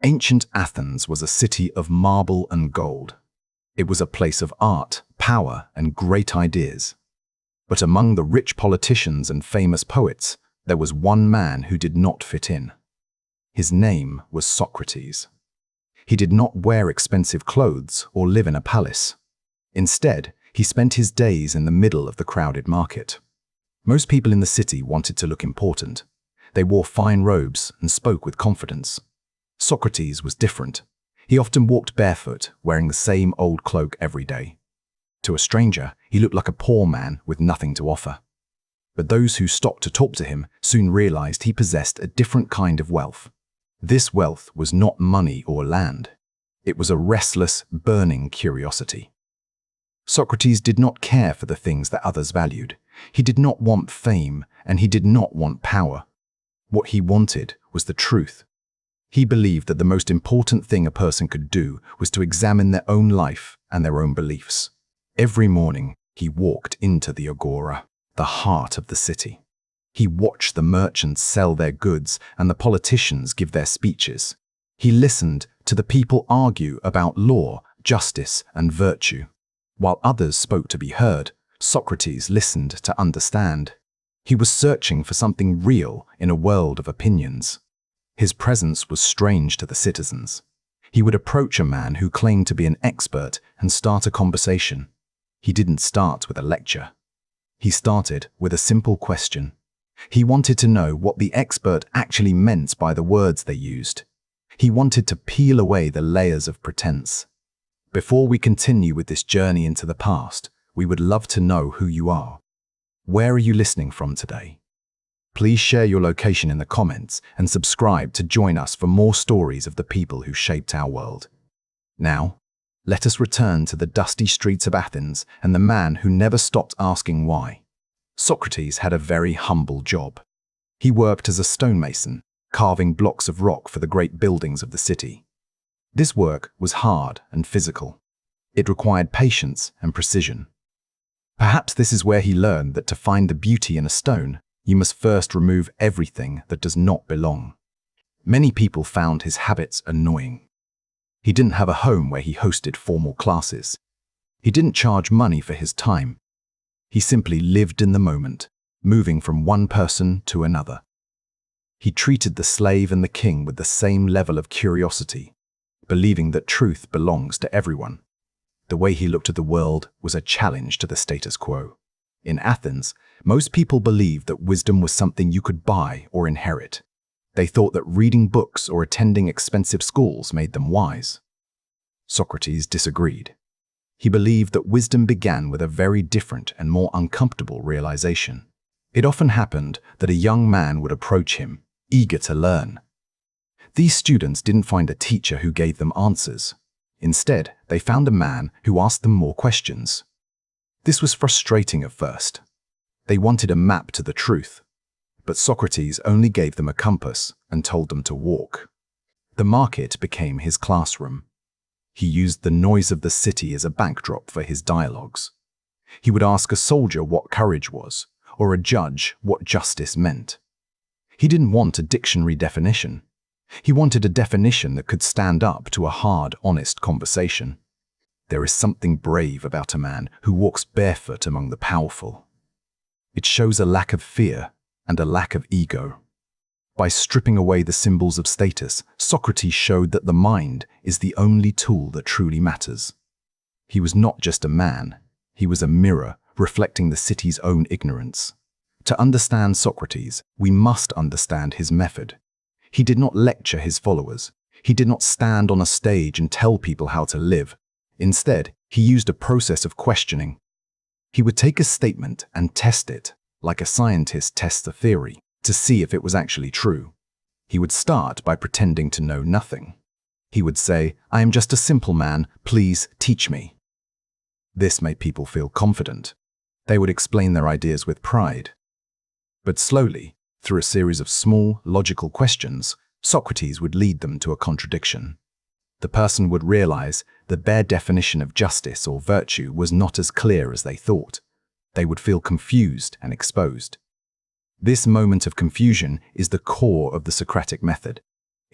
Ancient Athens was a city of marble and gold. It was a place of art, power, and great ideas. But among the rich politicians and famous poets, there was one man who did not fit in. His name was Socrates. He did not wear expensive clothes or live in a palace. Instead, he spent his days in the middle of the crowded market. Most people in the city wanted to look important. They wore fine robes and spoke with confidence. Socrates was different. He often walked barefoot, wearing the same old cloak every day. To a stranger, he looked like a poor man with nothing to offer. But those who stopped to talk to him soon realized he possessed a different kind of wealth. This wealth was not money or land. It was a restless, burning curiosity. Socrates did not care for the things that others valued. He did not want fame, and he did not want power. What he wanted was the truth. He believed that the most important thing a person could do was to examine their own life and their own beliefs. Every morning, he walked into the agora, the heart of the city. He watched the merchants sell their goods and the politicians give their speeches. He listened to the people argue about law, justice, and virtue. While others spoke to be heard, Socrates listened to understand. He was searching for something real in a world of opinions. His presence was strange to the citizens. He would approach a man who claimed to be an expert and start a conversation. He didn't start with a lecture. He started with a simple question. He wanted to know what the expert actually meant by the words they used. He wanted to peel away the layers of pretense. Before we continue with this journey into the past, we would love to know who you are. Where are you listening from today? Please share your location in the comments and subscribe to join us for more stories of the people who shaped our world. Now, let us return to the dusty streets of Athens and the man who never stopped asking why. Socrates had a very humble job. He worked as a stonemason, carving blocks of rock for the great buildings of the city. This work was hard and physical. It required patience and precision. Perhaps this is where he learned that to find the beauty in a stone, you must first remove everything that does not belong. Many people found his habits annoying. He didn't have a home where he hosted formal classes. He didn't charge money for his time. He simply lived in the moment, moving from one person to another. He treated the slave and the king with the same level of curiosity, believing that truth belongs to everyone. The way he looked at the world was a challenge to the status quo. In Athens, most people believed that wisdom was something you could buy or inherit. They thought that reading books or attending expensive schools made them wise. Socrates disagreed. He believed that wisdom began with a very different and more uncomfortable realization. It often happened that a young man would approach him, eager to learn. These students didn't find a teacher who gave them answers. Instead, they found a man who asked them more questions. This was frustrating at first. They wanted a map to the truth, but Socrates only gave them a compass and told them to walk. The market became his classroom. He used the noise of the city as a backdrop for his dialogues. He would ask a soldier what courage was, or a judge what justice meant. He didn't want a dictionary definition. He wanted a definition that could stand up to a hard, honest conversation. There is something brave about a man who walks barefoot among the powerful. It shows a lack of fear and a lack of ego. By stripping away the symbols of status, Socrates showed that the mind is the only tool that truly matters. He was not just a man, he was a mirror reflecting the city's own ignorance. To understand Socrates, we must understand his method. He did not lecture his followers. He did not stand on a stage and tell people how to live. Instead, he used a process of questioning. He would take a statement and test it, like a scientist tests a theory, to see if it was actually true. He would start by pretending to know nothing. He would say, "I am just a simple man, please teach me." This made people feel confident. They would explain their ideas with pride. But slowly, through a series of small, logical questions, Socrates would lead them to a contradiction. The person would realize the bare definition of justice or virtue was not as clear as they thought. They would feel confused and exposed. This moment of confusion is the core of the Socratic method.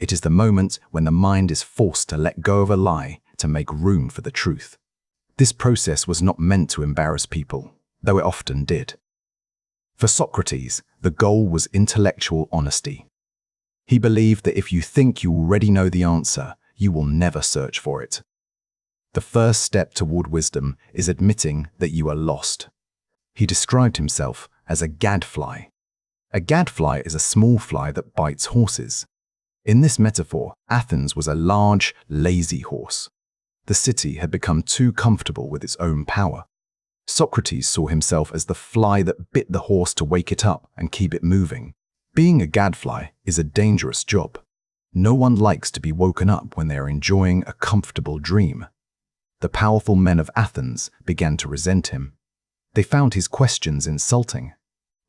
It is the moment when the mind is forced to let go of a lie to make room for the truth. This process was not meant to embarrass people, though it often did. For Socrates, the goal was intellectual honesty. He believed that if you think you already know the answer, you will never search for it. The first step toward wisdom is admitting that you are lost. He described himself as a gadfly. A gadfly is a small fly that bites horses. In this metaphor, Athens was a large, lazy horse. The city had become too comfortable with its own power. Socrates saw himself as the fly that bit the horse to wake it up and keep it moving. Being a gadfly is a dangerous job. No one likes to be woken up when they are enjoying a comfortable dream. The powerful men of Athens began to resent him. They found his questions insulting.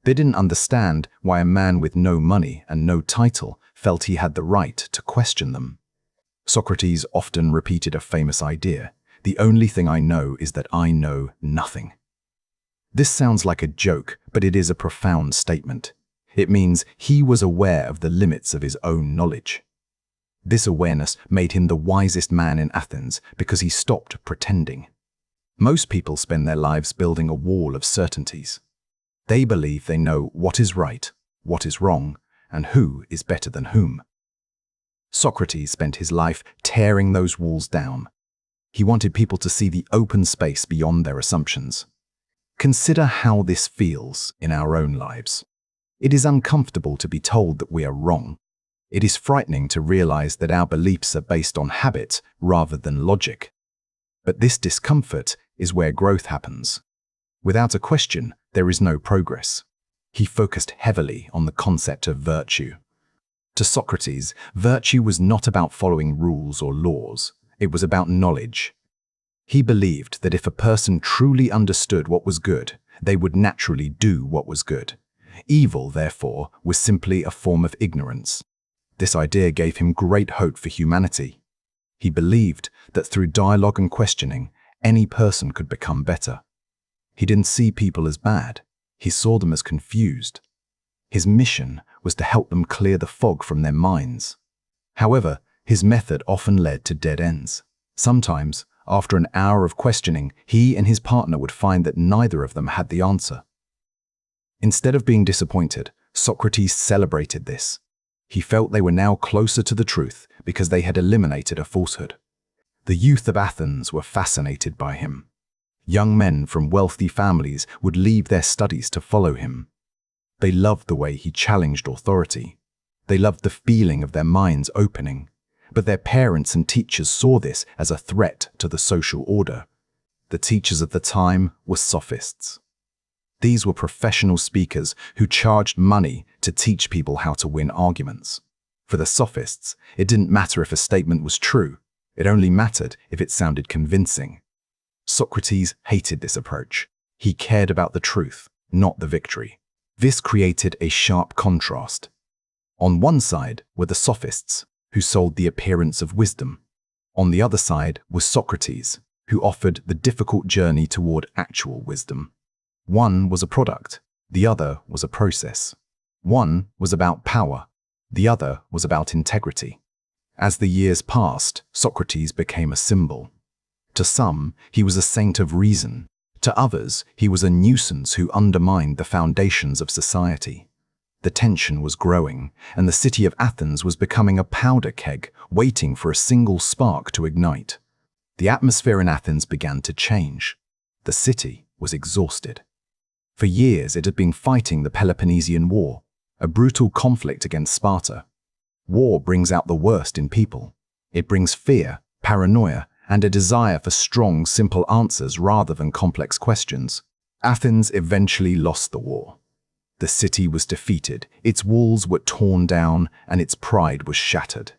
They didn't understand why a man with no money and no title felt he had the right to question them. Socrates often repeated a famous idea: "The only thing I know is that I know nothing." This sounds like a joke, but it is a profound statement. It means he was aware of the limits of his own knowledge. This awareness made him the wisest man in Athens because he stopped pretending. Most people spend their lives building a wall of certainties. They believe they know what is right, what is wrong, and who is better than whom. Socrates spent his life tearing those walls down. He wanted people to see the open space beyond their assumptions. Consider how this feels in our own lives. It is uncomfortable to be told that we are wrong. It is frightening to realize that our beliefs are based on habit rather than logic. But this discomfort is where growth happens. Without a question, there is no progress. He focused heavily on the concept of virtue. To Socrates, virtue was not about following rules or laws. It was about knowledge. He believed that if a person truly understood what was good, they would naturally do what was good. Evil, therefore, was simply a form of ignorance. This idea gave him great hope for humanity. He believed that through dialogue and questioning, any person could become better. He didn't see people as bad. He saw them as confused. His mission was to help them clear the fog from their minds. However, his method often led to dead ends. Sometimes, after an hour of questioning, he and his partner would find that neither of them had the answer. Instead of being disappointed, Socrates celebrated this. He felt they were now closer to the truth because they had eliminated a falsehood. The youth of Athens were fascinated by him. Young men from wealthy families would leave their studies to follow him. They loved the way he challenged authority. They loved the feeling of their minds opening. But their parents and teachers saw this as a threat to the social order. The teachers of the time were sophists. These were professional speakers who charged money to teach people how to win arguments. For the sophists, it didn't matter if a statement was true. It only mattered if it sounded convincing. Socrates hated this approach. He cared about the truth, not the victory. This created a sharp contrast. On one side were the sophists, who sold the appearance of wisdom. On the other side was Socrates, who offered the difficult journey toward actual wisdom. One was a product, the other was a process. One was about power, the other was about integrity. As the years passed, Socrates became a symbol. To some, he was a saint of reason. To others, he was a nuisance who undermined the foundations of society. The tension was growing, and the city of Athens was becoming a powder keg, waiting for a single spark to ignite. The atmosphere in Athens began to change. The city was exhausted. For years, it had been fighting the Peloponnesian War, a brutal conflict against Sparta. War brings out the worst in people. It brings fear, paranoia, and a desire for strong, simple answers rather than complex questions. Athens eventually lost the war. The city was defeated, its walls were torn down, and its pride was shattered.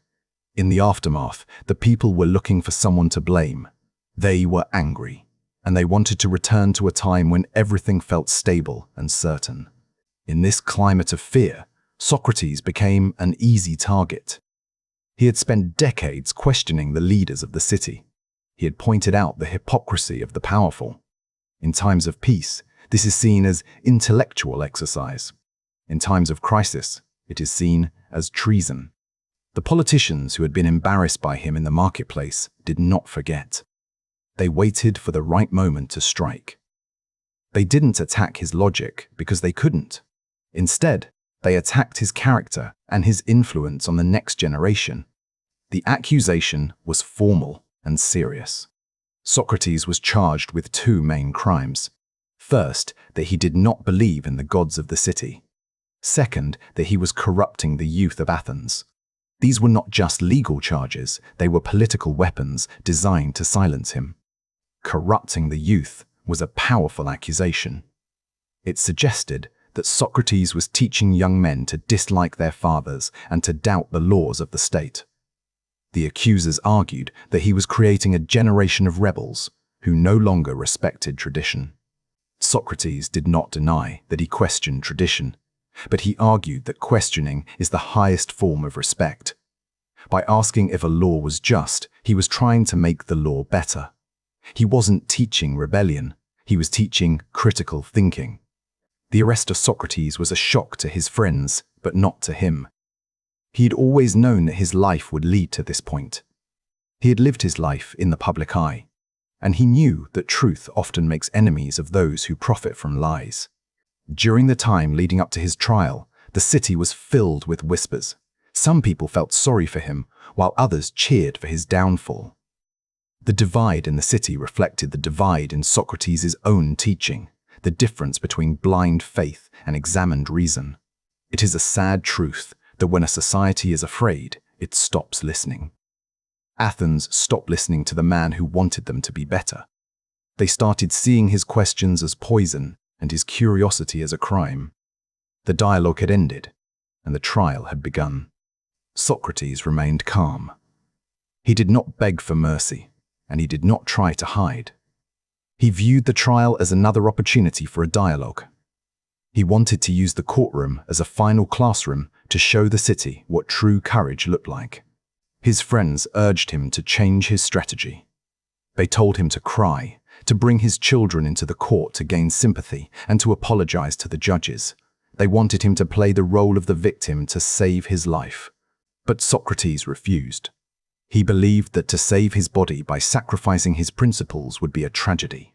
In the aftermath, the people were looking for someone to blame. They were angry, and they wanted to return to a time when everything felt stable and certain. In this climate of fear, Socrates became an easy target. He had spent decades questioning the leaders of the city. He had pointed out the hypocrisy of the powerful. In times of peace, this is seen as intellectual exercise. In times of crisis, it is seen as treason. The politicians who had been embarrassed by him in the marketplace did not forget. They waited for the right moment to strike. They didn't attack his logic because they couldn't. Instead, they attacked his character and his influence on the next generation. The accusation was formal and serious. Socrates was charged with two main crimes. First, that he did not believe in the gods of the city. Second, that he was corrupting the youth of Athens. These were not just legal charges, they were political weapons designed to silence him. Corrupting the youth was a powerful accusation. It suggested that Socrates was teaching young men to dislike their fathers and to doubt the laws of the state. The accusers argued that he was creating a generation of rebels who no longer respected tradition. Socrates did not deny that he questioned tradition, but he argued that questioning is the highest form of respect. By asking if a law was just, he was trying to make the law better. He wasn't teaching rebellion, he was teaching critical thinking. The arrest of Socrates was a shock to his friends, but not to him. He had always known that his life would lead to this point. He had lived his life in the public eye, and he knew that truth often makes enemies of those who profit from lies. During the time leading up to his trial, the city was filled with whispers. Some people felt sorry for him, while others cheered for his downfall. The divide in the city reflected the divide in Socrates' own teaching, the difference between blind faith and examined reason. It is a sad truth that when a society is afraid, it stops listening. Athens stopped listening to the man who wanted them to be better. They started seeing his questions as poison and his curiosity as a crime. The dialogue had ended, and the trial had begun. Socrates remained calm. He did not beg for mercy, and he did not try to hide. He viewed the trial as another opportunity for a dialogue. He wanted to use the courtroom as a final classroom to show the city what true courage looked like. His friends urged him to change his strategy. They told him to cry, to bring his children into the court to gain sympathy, and to apologize to the judges. They wanted him to play the role of the victim to save his life. But Socrates refused. He believed that to save his body by sacrificing his principles would be a tragedy.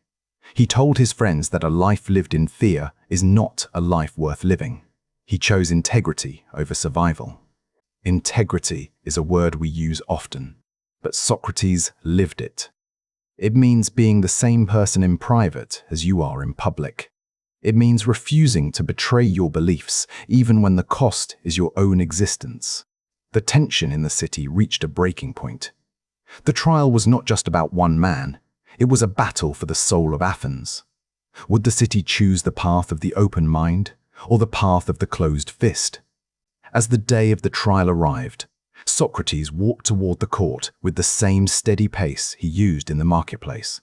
He told his friends that a life lived in fear is not a life worth living. He chose integrity over survival. Integrity is a word we use often, but Socrates lived it. It means being the same person in private as you are in public. It means refusing to betray your beliefs, even when the cost is your own existence. The tension in the city reached a breaking point. The trial was not just about one man. It was a battle for the soul of Athens. Would the city choose the path of the open mind or the path of the closed fist? As the day of the trial arrived, Socrates walked toward the court with the same steady pace he used in the marketplace.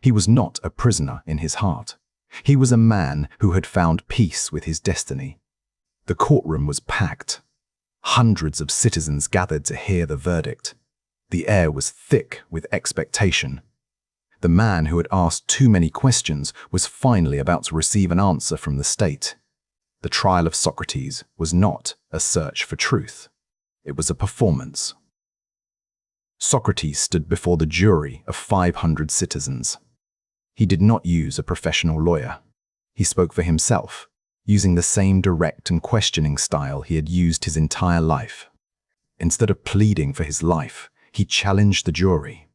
He was not a prisoner in his heart. He was a man who had found peace with his destiny. The courtroom was packed. Hundreds of citizens gathered to hear the verdict. The air was thick with expectation. The man who had asked too many questions was finally about to receive an answer from the state. The trial of Socrates was not a search for truth. It was a performance. Socrates stood before the jury of 500 citizens. He did not use a professional lawyer. He spoke for himself, using the same direct and questioning style he had used his entire life. Instead of pleading for his life, he challenged the jury.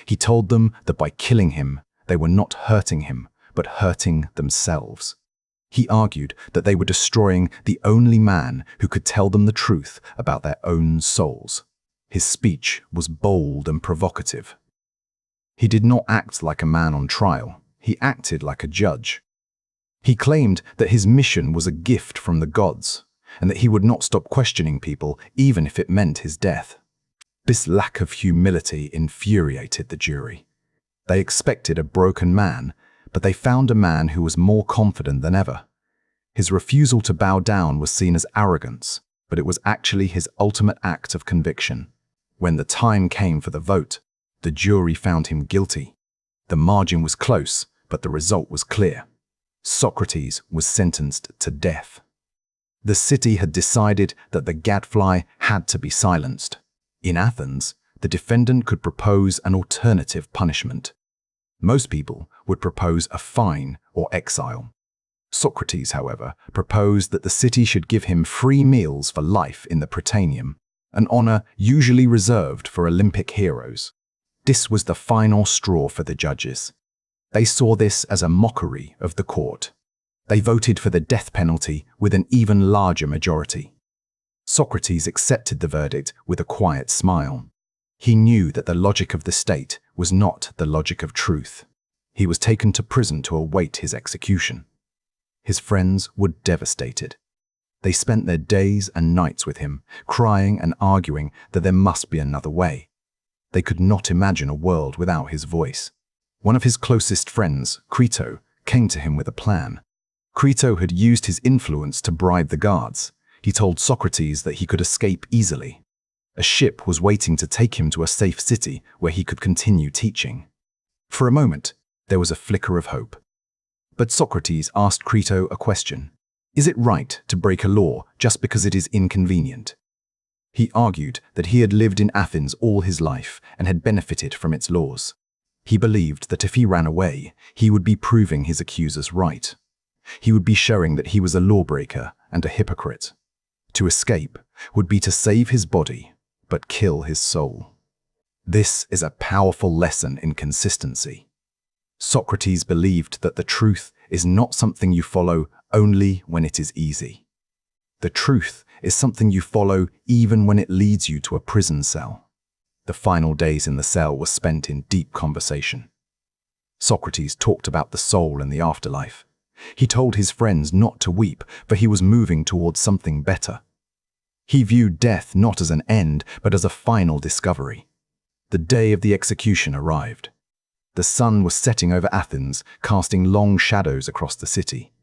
He told them that by killing him, they were not hurting him, but hurting themselves. He argued that they were destroying the only man who could tell them the truth about their own souls. His speech was bold and provocative. He did not act like a man on trial. He acted like a judge. He claimed that his mission was a gift from the gods, and that he would not stop questioning people even if it meant his death. This lack of humility infuriated the jury. They expected a broken man, but they found a man who was more confident than ever. His refusal to bow down was seen as arrogance, but it was actually his ultimate act of conviction. When the time came for the vote, the jury found him guilty. The margin was close, but the result was clear. Socrates was sentenced to death. The city had decided that the gadfly had to be silenced. In Athens, the defendant could propose an alternative punishment. Most people would propose a fine or exile. Socrates, however, proposed that the city should give him free meals for life in the Prytaneum, an honor usually reserved for Olympic heroes. This was the final straw for the judges. They saw this as a mockery of the court. They voted for the death penalty with an even larger majority. Socrates accepted the verdict with a quiet smile. He knew that the logic of the state was not the logic of truth. He was taken to prison to await his execution. His friends were devastated. They spent their days and nights with him, crying and arguing that there must be another way. They could not imagine a world without his voice. One of his closest friends, Crito, came to him with a plan. Crito had used his influence to bribe the guards. He told Socrates that he could escape easily. A ship was waiting to take him to a safe city where he could continue teaching. For a moment, there was a flicker of hope. But Socrates asked Crito a question. Is it right to break a law just because it is inconvenient? He argued that he had lived in Athens all his life and had benefited from its laws. He believed that if he ran away, he would be proving his accusers right. He would be showing that he was a lawbreaker and a hypocrite. To escape would be to save his body, but kill his soul. This is a powerful lesson in consistency. Socrates believed that the truth is not something you follow only when it is easy. The truth is something you follow even when it leads you to a prison cell. The final days in the cell were spent in deep conversation. Socrates talked about the soul and the afterlife. He told his friends not to weep, for he was moving towards something better. He viewed death not as an end, but as a final discovery. The day of the execution arrived. The sun was setting over Athens, casting long shadows across the city.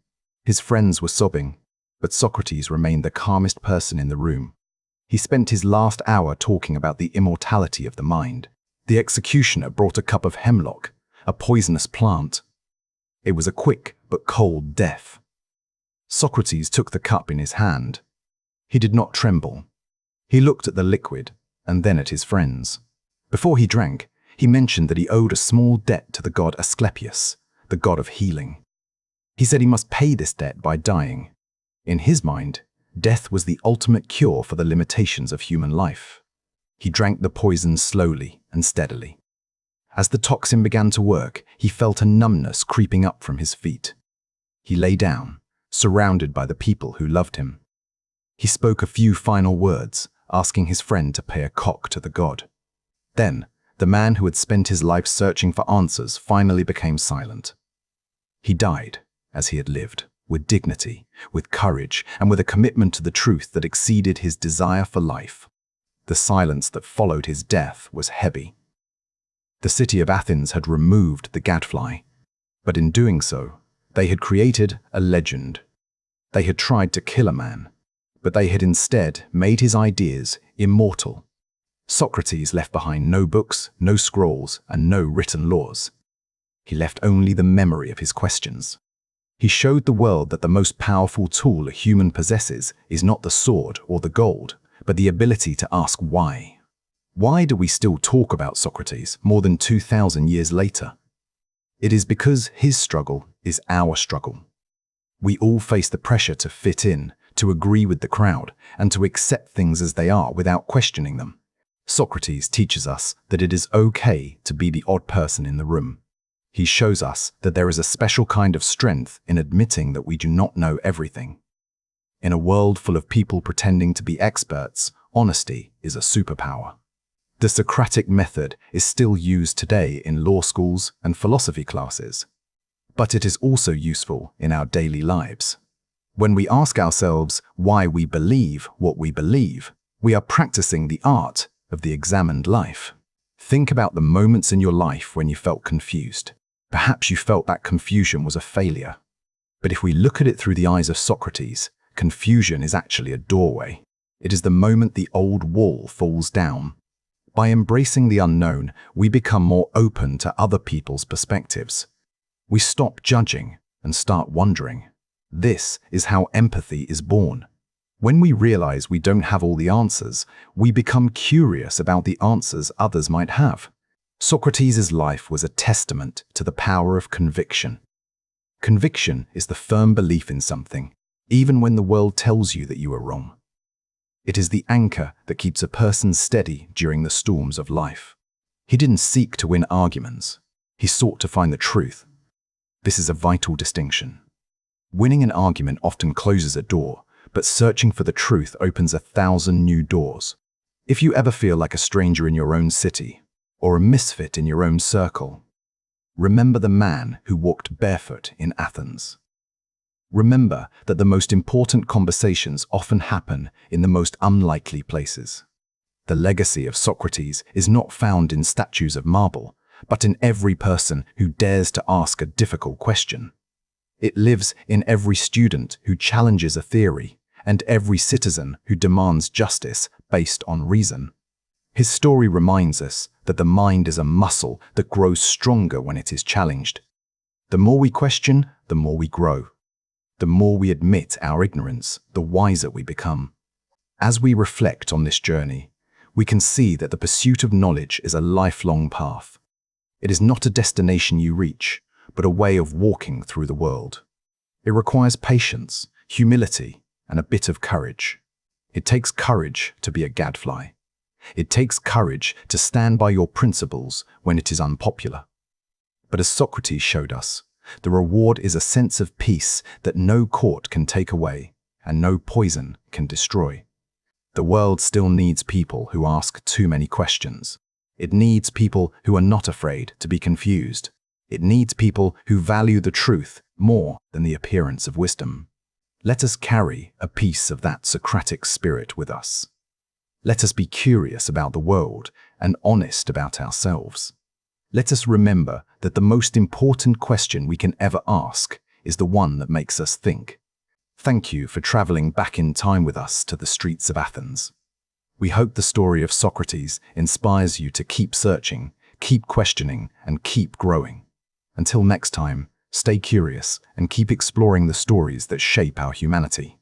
His friends were sobbing, but Socrates remained the calmest person in the room. He spent his last hour talking about the immortality of the mind. The executioner brought a cup of hemlock, a poisonous plant. It was a quick but cold death. Socrates took the cup in his hand. He did not tremble. He looked at the liquid and then at his friends. Before he drank, he mentioned that he owed a small debt to the god Asclepius, the god of healing. He said he must pay this debt by dying. In his mind, death was the ultimate cure for the limitations of human life. He drank the poison slowly and steadily. As the toxin began to work, he felt a numbness creeping up from his feet. He lay down, surrounded by the people who loved him. He spoke a few final words, asking his friend to pay a cock to the god. Then, the man who had spent his life searching for answers finally became silent. He died, as he had lived, with dignity, with courage, and with a commitment to the truth that exceeded his desire for life. The silence that followed his death was heavy. The city of Athens had removed the gadfly, but in doing so, they had created a legend. They had tried to kill a man, but they had instead made his ideas immortal. Socrates left behind no books, no scrolls, and no written laws. He left only the memory of his questions. He showed the world that the most powerful tool a human possesses is not the sword or the gold, but the ability to ask why. Why do we still talk about Socrates more than 2,000 years later? It is because his struggle is our struggle. We all face the pressure to fit in, to agree with the crowd, and to accept things as they are without questioning them. Socrates teaches us that it is okay to be the odd person in the room. He shows us that there is a special kind of strength in admitting that we do not know everything. In a world full of people pretending to be experts, honesty is a superpower. The Socratic method is still used today in law schools and philosophy classes, but it is also useful in our daily lives. When we ask ourselves why we believe what we believe, we are practicing the art of the examined life. Think about the moments in your life when you felt confused. Perhaps you felt that confusion was a failure. But if we look at it through the eyes of Socrates, confusion is actually a doorway. It is the moment the old wall falls down. By embracing the unknown, we become more open to other people's perspectives. We stop judging and start wondering. This is how empathy is born. When we realize we don't have all the answers, we become curious about the answers others might have. Socrates' life was a testament to the power of conviction. Conviction is the firm belief in something, even when the world tells you that you are wrong. It is the anchor that keeps a person steady during the storms of life. He didn't seek to win arguments. He sought to find the truth. This is a vital distinction. Winning an argument often closes a door, but searching for the truth opens 1,000 new doors. If you ever feel like a stranger in your own city, or a misfit in your own circle, remember the man who walked barefoot in Athens. Remember that the most important conversations often happen in the most unlikely places. The legacy of Socrates is not found in statues of marble, but in every person who dares to ask a difficult question. It lives in every student who challenges a theory and every citizen who demands justice based on reason. His story reminds us that the mind is a muscle that grows stronger when it is challenged. The more we question, the more we grow. The more we admit our ignorance, the wiser we become. As we reflect on this journey, we can see that the pursuit of knowledge is a lifelong path. It is not a destination you reach, but a way of walking through the world. It requires patience, humility, and a bit of courage. It takes courage to be a gadfly. It takes courage to stand by your principles when it is unpopular. But as Socrates showed us, the reward is a sense of peace that no court can take away and no poison can destroy. The world still needs people who ask too many questions. It needs people who are not afraid to be confused. It needs people who value the truth more than the appearance of wisdom. Let us carry a piece of that Socratic spirit with us. Let us be curious about the world and honest about ourselves. Let us remember that the most important question we can ever ask is the one that makes us think. Thank you for traveling back in time with us to the streets of Athens. We hope the story of Socrates inspires you to keep searching, keep questioning, and keep growing. Until next time, stay curious and keep exploring the stories that shape our humanity.